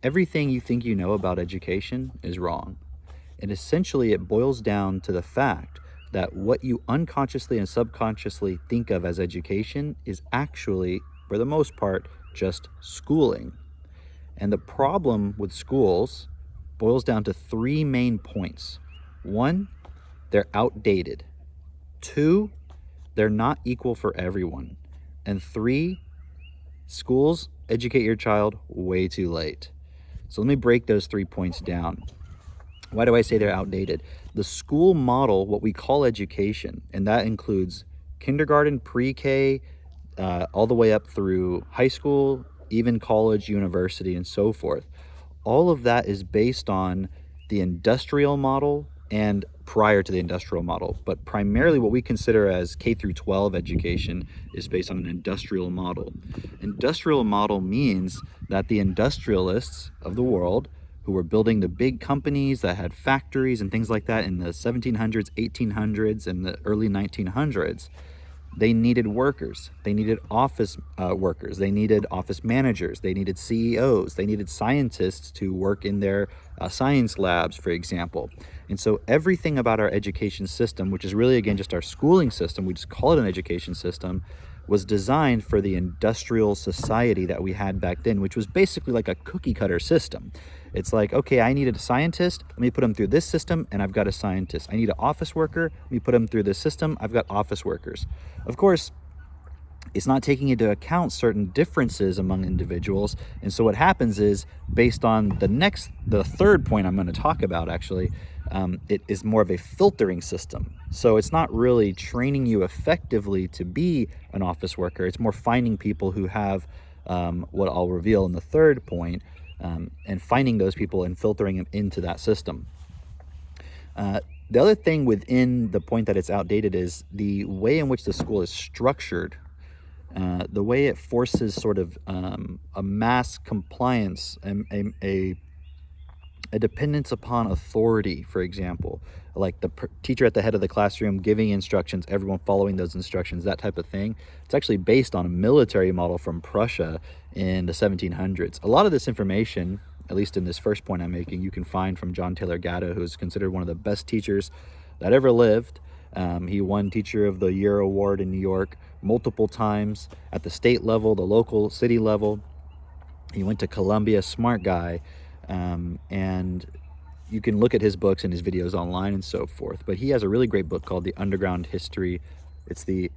Everything you think you know about education is wrong. And essentially, it boils down to the fact that what you unconsciously and subconsciously think of as education is actually, for the most part, just schooling. And the problem with schools boils down to three main points. One, they're outdated. Two, they're not equal for everyone. And three, schools educate your child way too late. So let me break those 3 points down. Why do I say they're outdated? The school model, what we call education, and that includes kindergarten, pre-K, all the way up through high school, even college, university, and so forth. All of that is based on the industrial model and prior to the industrial model. But primarily what we consider as K through 12 education is based on an industrial model. Industrial model means that the industrialists of the world who were building the big companies that had factories and things like that in the 1700s, 1800s, and the early 1900s, they needed workers. They needed office workers. They needed office managers. They needed CEOs. They needed scientists to work in their science labs, for example. And so everything about our education system, which is really, again, just our schooling system, we just call it an education system, was designed for the industrial society that we had back then, which was basically like a cookie cutter system. It's like, okay, I needed a scientist, let me put them through this system, and I've got a scientist. I need an office worker, let me put them through this system, I've got office workers. Of course, it's not taking into account certain differences among individuals. And so what happens is, based on the third point I'm going to talk about, actually, it is more of a filtering system. So it's not really training you effectively to be an office worker. It's more finding people who have what I'll reveal in the third point, and finding those people and filtering them into that system. The other thing within the point that it's outdated is the way in which the school is structured. The way it forces sort of a mass compliance and a dependence upon authority, for example, like the teacher at the head of the classroom giving instructions, everyone following those instructions, that type of thing. It's actually based on a military model from Prussia in the 1700s. A lot of this information, at least in this first point I'm making, you can find from John Taylor Gatto, who is considered one of the best teachers that ever lived. He won Teacher of the Year award in New York multiple times at the state level, the local city level. He went to Columbia, smart guy. And you can look at his books and his videos online and so forth. But he has a really great book called The Underground History. It's the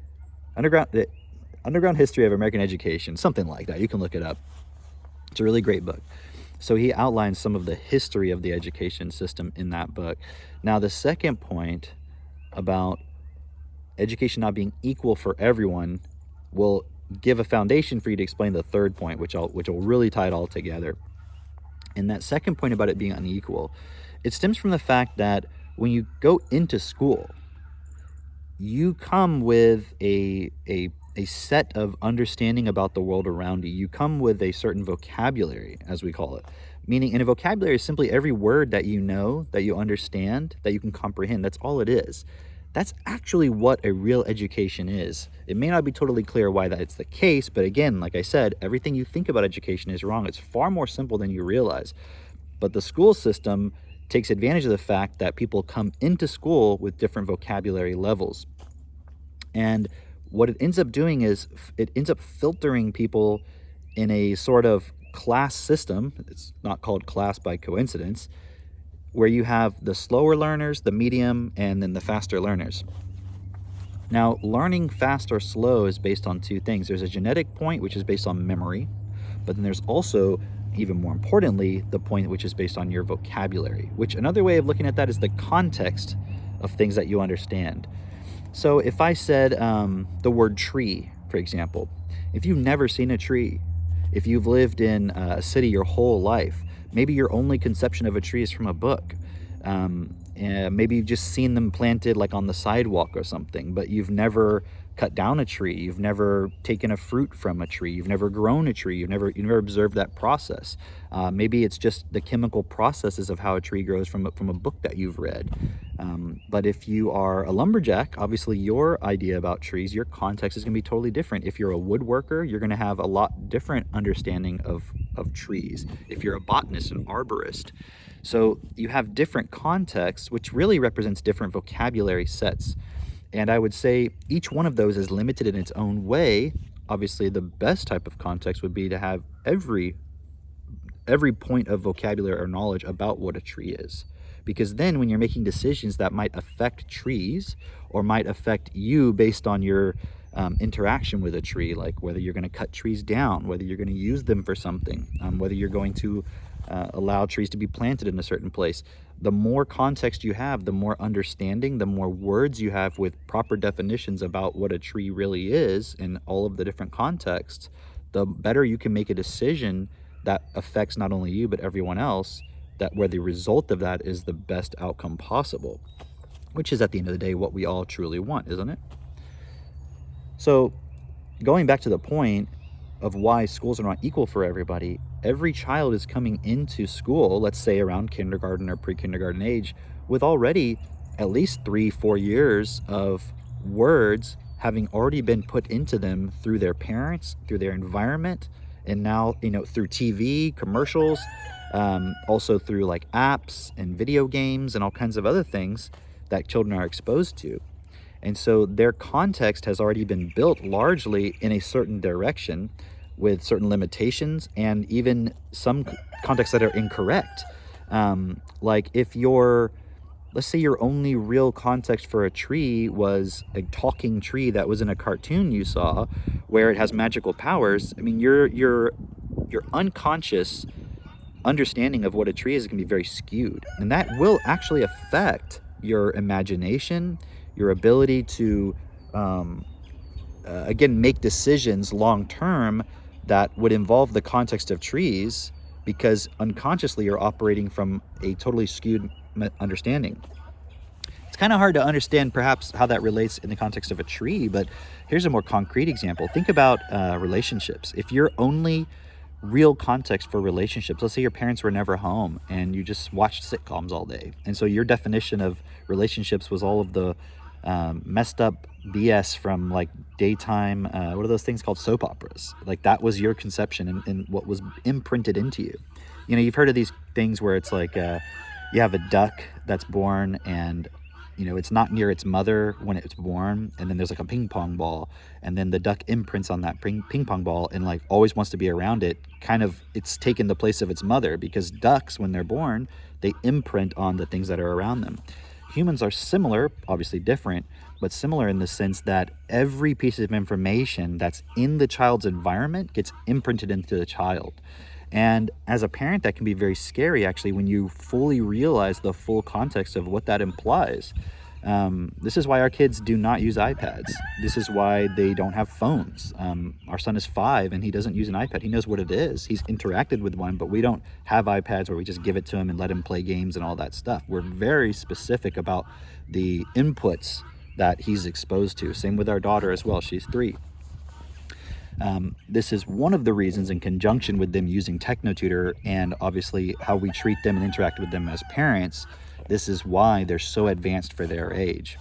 Underground History of American Education, something like that. You can look it up. It's a really great book. So he outlines some of the history of the education system in that book. Now, the second point about education not being equal for everyone will give a foundation for you to explain the third point, which will really tie it all together. And that second point about it being unequal, it stems from the fact that when you go into school, you come with a set of understanding about the world around you. You come with a certain vocabulary, as we call it. Meaning, in a vocabulary is simply every word that you know, that you understand, that you can comprehend. That's all it is. That's actually what a real education is. It may not be totally clear why that's the case, but again, like I said, everything you think about education is wrong. It's far more simple than you realize. But the school system takes advantage of the fact that people come into school with different vocabulary levels. And what it ends up doing is it ends up filtering people in a sort of class system. It's not called class by coincidence, where you have the slower learners, the medium, and then the faster learners. Now, learning fast or slow is based on two things. There's a genetic point, which is based on memory, but then there's also, even more importantly, the point which is based on your vocabulary, which another way of looking at that is the context of things that you understand. So if I said the word tree, for example, if you've never seen a tree, if you've lived in a city your whole life, maybe your only conception of a tree is from a book. Maybe you've just seen them planted like on the sidewalk or something, but you've never cut down a tree. You've never taken a fruit from a tree. You've never grown a tree. You've never observed that process. Maybe it's just the chemical processes of how a tree grows from a book that you've read. But if you are a lumberjack, obviously your idea about trees, your context is going to be totally different. If you're a woodworker, you're going to have a lot different understanding of trees. If you're a botanist, an arborist. So you have different contexts, which really represents different vocabulary sets. And I would say each one of those is limited in its own way. Obviously, the best type of context would be to have every point of vocabulary or knowledge about what a tree is. Because then when you're making decisions that might affect trees or might affect you based on your interaction with a tree, like whether you're going to cut trees down, whether you're going to use them for something, whether you're going to allow trees to be planted in a certain place, the more context you have, the more understanding, the more words you have with proper definitions about what a tree really is in all of the different contexts, the better you can make a decision that affects not only you but everyone else, that where the result of that is the best outcome possible, which is at the end of the day what we all truly want, isn't it? So going back to the point of why schools are not equal for everybody, every child is coming into school, let's say around kindergarten or pre-kindergarten age, with already at least 3-4 years of words having already been put into them through their parents, through their environment, and now, through TV, commercials, also through like apps and video games and all kinds of other things that children are exposed to. And so their context has already been built largely in a certain direction with certain limitations and even some contexts that are incorrect. Like if let's say your only real context for a tree was a talking tree that was in a cartoon you saw where it has magical powers. I mean, your unconscious understanding of what a tree is can be very skewed, and that will actually affect your imagination, your ability to again make decisions long term that would involve the context of trees, because unconsciously you're operating from a totally skewed understanding. It's kind of hard to understand perhaps how that relates in the context of a tree, but here's a more concrete example. Think about relationships. If your only real context for relationships, let's say your parents were never home and you just watched sitcoms all day, and so your definition of relationships was all of the messed up BS from like daytime, what are those things called, soap operas. Like that was your conception and what was imprinted into you. You've heard of these things where it's like you have a duck that's born and it's not near its mother when it's born, and then there's like a ping pong ball, and then the duck imprints on that ping pong ball and like always wants to be around it. Kind of, it's taken the place of its mother, because ducks, when they're born, they imprint on the things that are around them. Humans are similar, obviously different, but similar in the sense that every piece of information that's in the child's environment gets imprinted into the child. And as a parent, that can be very scary, actually, when you fully realize the full context of what that implies. This is why our kids do not use iPads. This is why they don't have phones. Our son is 5 and he doesn't use an iPad. He knows what it is. He's interacted with one, but we don't have iPads where we just give it to him and let him play games and all that stuff. We're very specific about the inputs that he's exposed to. Same with our daughter as well. She's 3. This is one of the reasons, in conjunction with them using TechnoTutor and obviously how we treat them and interact with them as parents, this is why they're so advanced for their age.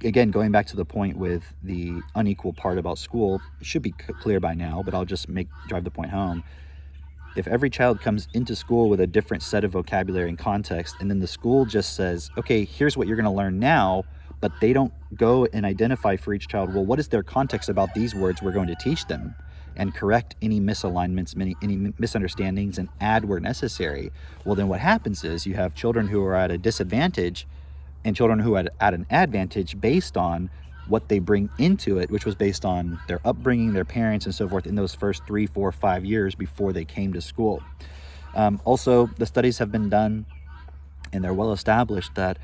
Again, going back to the point with the unequal part about school, it should be clear by now, but I'll just drive the point home. If every child comes into school with a different set of vocabulary and context, and then the school just says, okay, here's what you're going to learn now, but they don't go and identify for each child, well, what is their context about these words we're going to teach them, and correct any misalignments, any misunderstandings, and add where necessary. Well, then what happens is you have children who are at a disadvantage and children who are at an advantage based on what they bring into it, which was based on their upbringing, their parents, and so forth in those first 3, 4, 5 years before they came to school. Also, the studies have been done, and they're well established, that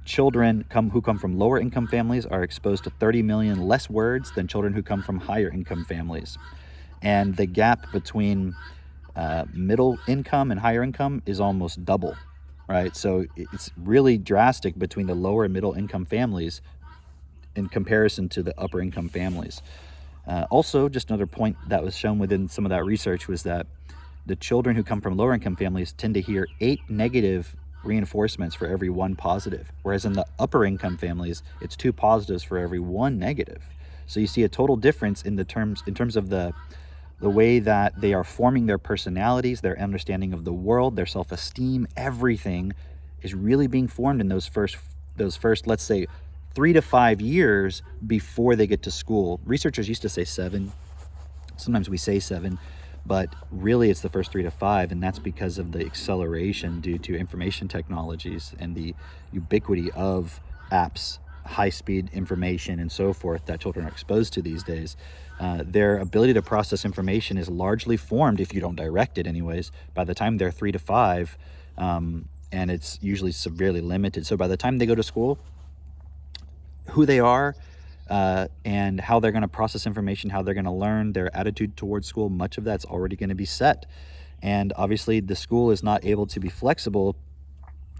children who come from lower income families are exposed to 30 million less words than children who come from higher income families. And the gap between middle income and higher income is almost double, right? So it's really drastic between the lower and middle income families in comparison to the upper income families. Also, just another point that was shown within some of that research was that the children who come from lower income families tend to hear 8 negative reinforcements for every one positive, whereas in the upper income families, it's 2 positives for every 1 negative. So you see a total difference in terms of the way that they are forming their personalities, their understanding of the world, their self-esteem. Everything is really being formed in those first, let's say, 3 to 5 years before they get to school. Researchers used to say 7. Sometimes we say 7, but really it's the first 3 to 5, and that's because of the acceleration due to information technologies and the ubiquity of apps, high-speed information, and so forth that children are exposed to these days. Their ability to process information is largely formed, if you don't direct it anyways, by the time they're 3 to 5, and it's usually severely limited. So by the time they go to school, who they are and how they're going to process information, how they're going to learn, their attitude towards school, much of that's already going to be set. And obviously the school is not able to be flexible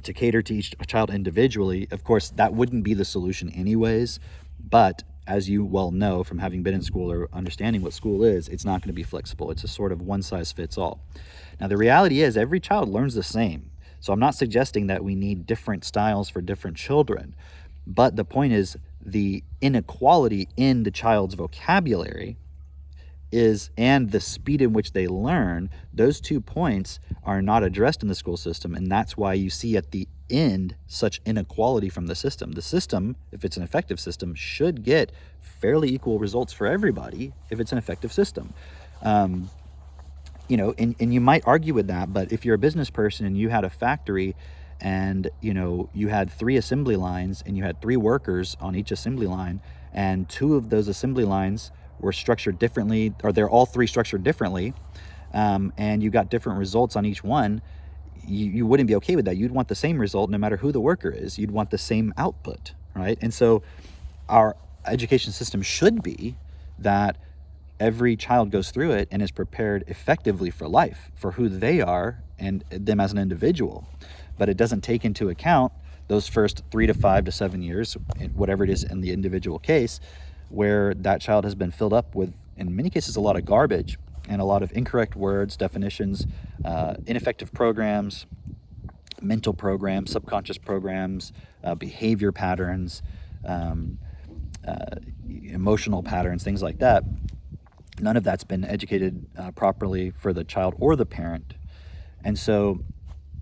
to cater to each child individually. Of course, that wouldn't be the solution anyways, but as you well know from having been in school or understanding what school is, it's not going to be flexible. It's a sort of one size fits all. Now, the reality is every child learns the same. So I'm not suggesting that we need different styles for different children, but the point is the inequality in the child's vocabulary is, and the speed in which they learn, those 2 points are not addressed in the school system, and that's why you see at the end such inequality from the system. The system, if it's an effective system, should get fairly equal results for everybody if it's an effective system. You know, and you might argue with that, but if you're a business person and you had a factory and, you know, you had 3 assembly lines and you had 3 workers on each assembly line, and 2 of those assembly lines were structured differently, or they're all 3 structured differently, and you got different results on each one, you wouldn't be okay with that. You'd want the same result no matter who the worker is. You'd want the same output, right? And so our education system should be that every child goes through it and is prepared effectively for life, for who they are and them as an individual. But it doesn't take into account those first 3 to 5 to 7 years, whatever it is in the individual case, where that child has been filled up with, in many cases, a lot of garbage and a lot of incorrect words, definitions, ineffective programs, mental programs, subconscious programs, behavior patterns, emotional patterns, things like that. None of that's been educated properly for the child or the parent. And so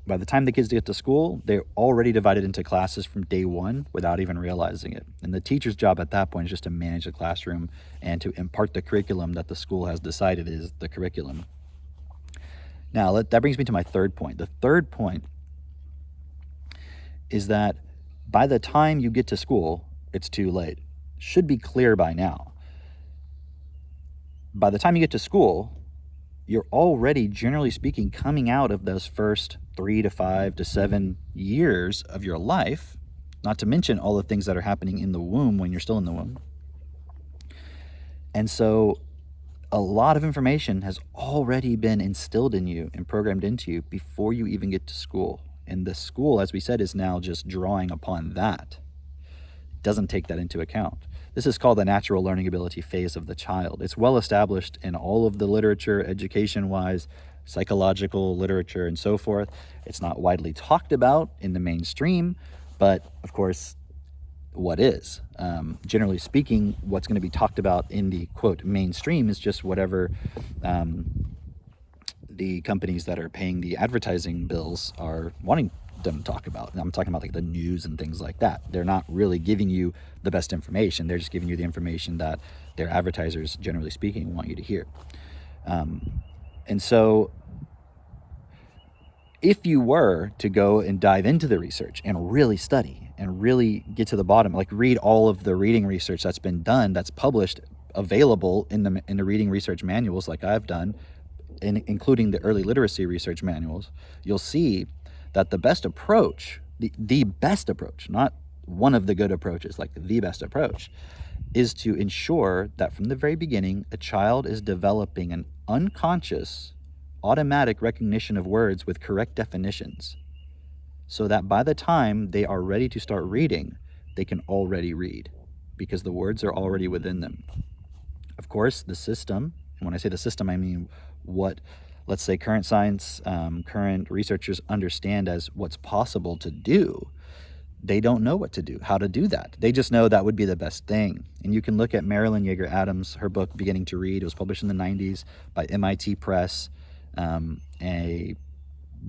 by the time the kids get to school, they're already divided into classes from day one without even realizing it. And the teacher's job at that point is just to manage the classroom and to impart the curriculum that the school has decided is the curriculum. Now, that brings me to my third point. The third point is that by the time you get to school, it's too late. Should be clear by now. By the time you get to school, you're already, generally speaking, coming out of those first 3 to 5 to 7 years of your life, not to mention all the things that are happening in the womb when you're still in the womb. And so a lot of information has already been instilled in you and programmed into you before you even get to school. And the school, as we said, is now just drawing upon that. It doesn't take that into account. This is called the natural learning ability phase of the child. It's well established in all of the literature, education-wise, psychological literature, and so forth. It's not widely talked about in the mainstream, but of course, what is? Generally speaking, what's going to be talked about in the, quote, mainstream is just whatever the companies that are paying the advertising bills are wanting them to talk about. I'm talking about like the news and things like that. They're not really giving you the best information. They're just giving you the information that their advertisers, generally speaking, want you to hear. And so if you were to go and dive into the research and really study and really get to the bottom, like read all of the reading research that's been done, that's published, available in the reading research manuals like I've done, including the early literacy research manuals, you'll see that the best approach, the best approach, not one of the good approaches, like the best approach, is to ensure that from the very beginning, a child is developing an unconscious, automatic recognition of words with correct definitions, so that by the time they are ready to start reading, they can already read, because the words are already within them. Of course, the system, and when I say the system, I mean what let's say current science, current researchers understand as what's possible to do, they don't know what to do, how to do that. They just know that would be the best thing. And you can look at Marilyn Yeager Adams, her book Beginning to Read. It was published in the 90s by MIT Press, a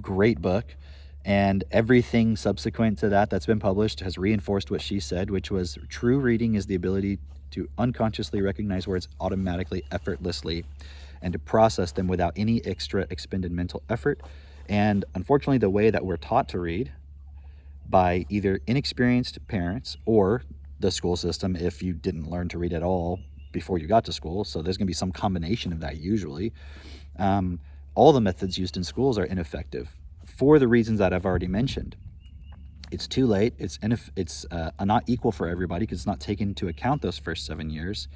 great book. And everything subsequent to that that's been published has reinforced what she said, which was true reading is the ability to unconsciously recognize words automatically, effortlessly, and to process them without any extra expended mental effort. And unfortunately, the way that we're taught to read by either inexperienced parents or the school system, if you didn't learn to read at all before you got to school, so there's going to be some combination of that usually, all the methods used in schools are ineffective for the reasons that I've already mentioned. It's too late. It's not equal for everybody because it's not taken into account those first 7 years.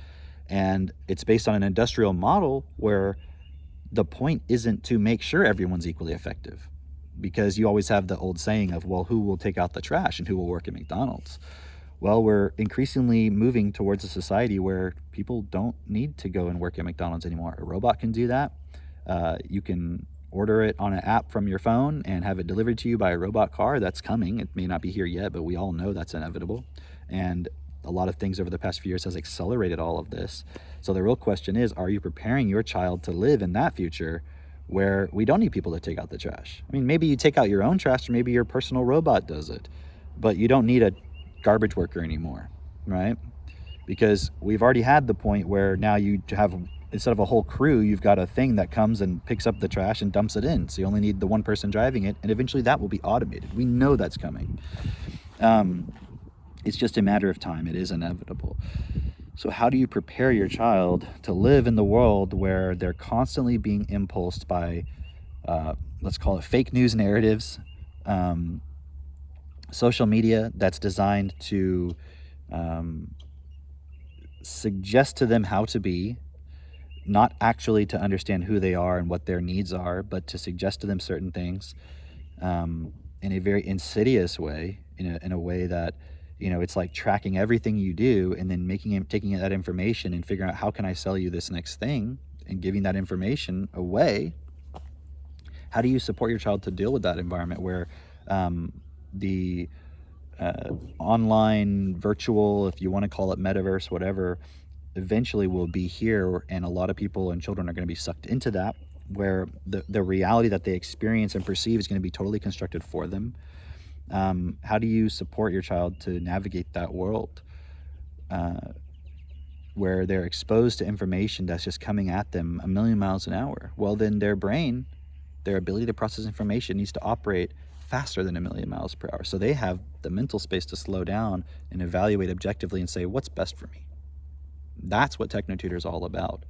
And it's based on an industrial model where the point isn't to make sure everyone's equally effective, because you always have the old saying of, well, who will take out the trash and who will work at McDonald's? Well, we're increasingly moving towards a society where people don't need to go and work at McDonald's anymore. A robot can do that. You can order it on an app from your phone and have it delivered to you by a robot car. That's coming. It may not be here yet, but we all know that's inevitable. And a lot of things over the past few years has accelerated all of this. So the real question is, are you preparing your child to live in that future where we don't need people to take out the trash? I mean, maybe you take out your own trash, or maybe your personal robot does it, but you don't need a garbage worker anymore, right? Because we've already had the point where now you have, instead of a whole crew, you've got a thing that comes and picks up the trash and dumps it in. So you only need the one person driving it, and eventually that will be automated. We know that's coming. It's just a matter of time. It is inevitable. So how do you prepare your child to live in the world where they're constantly being impulsed by, let's call it fake news narratives, social media that's designed to suggest to them how to be, not actually to understand who they are and what their needs are, but to suggest to them certain things in a very insidious way, in a way that, it's like tracking everything you do and then taking that information and figuring out, how can I sell you this next thing, and giving that information away. How do you support your child to deal with that environment where the online, virtual, if you want to call it metaverse, whatever, eventually will be here, and a lot of people and children are going to be sucked into that, where the reality that they experience and perceive is going to be totally constructed for them. How do you support your child to navigate that world where they're exposed to information that's just coming at them a million miles an hour? Well, then their brain, their ability to process information needs to operate faster than a million miles per hour. So they have the mental space to slow down and evaluate objectively and say, what's best for me? That's what TechnoTutor is all about.